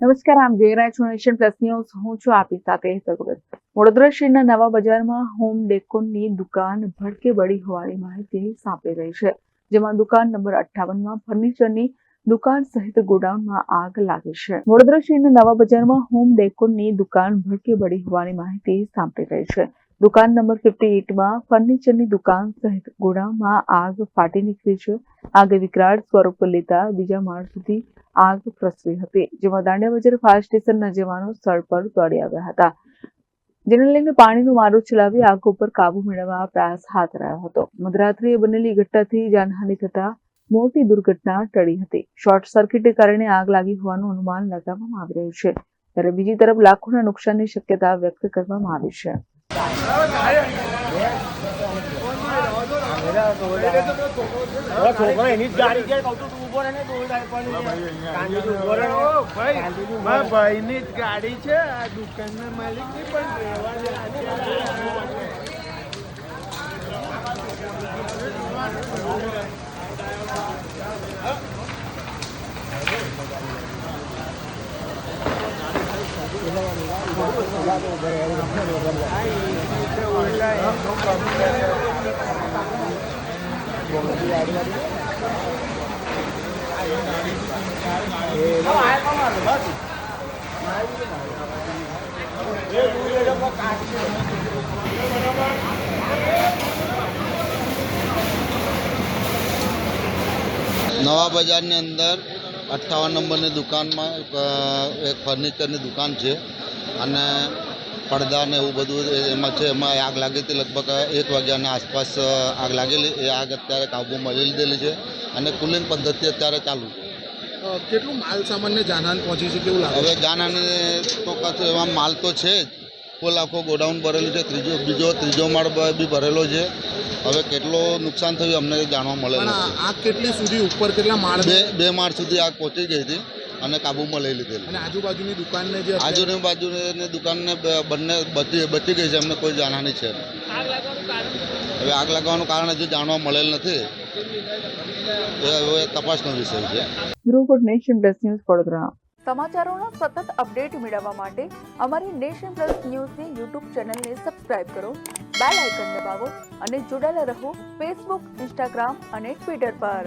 નમસ્કાર, આમ જોઈ રહ્યા છો નેશન પ્લસ ન્યૂઝ. હું છું આપની સાથે હેતલ ભગત. વડોદરા શહેરના નવા બજારમાં હોમ ડેકોરની દુકાન ભડકે બળી હોવાની માહિતી સાંપડી રહી છે, જેમાં દુકાન નંબર 58માં ફર્નિચરની દુકાન સહિત ગોડાઉનમાં આગ લાગી છે. વડોદરા શહેરના નવા બજારમાં હોમ ડેકોરની દુકાન ભડકે બળી હોવાની માહિતી સાંપડી રહી છે. દુકાન નંબર 58માં ફર્નિચરની દુકાન સહિત ગોડાઉનમાં આગ ફાટી નીકળી છે. આગે વિકરાળ સ્વરૂપ લેતા બીજા માળ સુધી આગ પ્રસરી હતી, જેમાં દાંડિયા બજાર ફાયર સ્ટેશનના જવાનો સ્થળ પર દોડી આવ્યા હતા, જેને લઈને પાણીનો મારો ચલાવી આગ ઉપર કાબુ મેળવવા પ્રયાસ હાથ ધરાયો હતો. મધરાત્રિએ બનેલી ઘટનાથી જાનહાનિ થતા મોટી દુર્ઘટના ટળી હતી. શોર્ટ સર્કિટને કારણે આગ લાગી હોવાનું અનુમાન લગાવવામાં આવી રહ્યું છે, ત્યારે બીજી તરફ લાખોના નુકસાનની શક્યતા વ્યક્ત કરવામાં આવી છે. ભાઈની જ ગાડી છે, આ દુકાનના માલિકની પણ નવા બજારની અંદર 58 નંબરની દુકાનમાં એક ફર્નિચરની દુકાન છે અને પડદા ને એવું બધું એમાં છે. એમાં આગ લાગી હતી, લગભગ 1 વાગ્યાના આસપાસ આગ લાગેલી. એ આગ અત્યારે કાબૂમાં લઈ લીધેલી છે અને કુલિંગ પદ્ધતિ અત્યારે ચાલુ છે. કેટલું માલ સામાનને જાનહાની પહોંચી છે, કેવું લાગે? હવે જાનહાની તો કશું એમાં માલ તો છે જ, ફૂલ આખો ગોડાઉન ભરેલું છે, ત્રીજો માળ બી ભરેલો છે. હવે કેટલો નુકસાન થયું અમને જાણવા મળે નથી. આગ કેટલી સુધી ઉપર, કેટલા માળ? બે માળ સુધી આગ પહોંચી ગઈ હતી અને કાબૂમાં લઈ લીધેલી. અને આજુબાજુની દુકાનને જે બાજુની દુકાનને બંને બચી ગઈ છે, અમને કોઈ જાનહાની છે. હવે આગ લાગવાનું કારણ હજુ જાણવા મળેલ નથી, હવે તપાસનો વિષય છે. Bureau Nation Plus News Vadodara. સમાચારોના સતત અપડેટ મેળવવા માટે અમારી નેશન પ્લસ ન્યૂઝની યુટ્યુબ ચેનલને સબસ્ક્રાઇબ કરો, બેલ આઇકન દબાવો અને જોડાયેલા રહો ફેસબુક, ઇન્સ્ટાગ્રામ અને ટ્વિટર પર.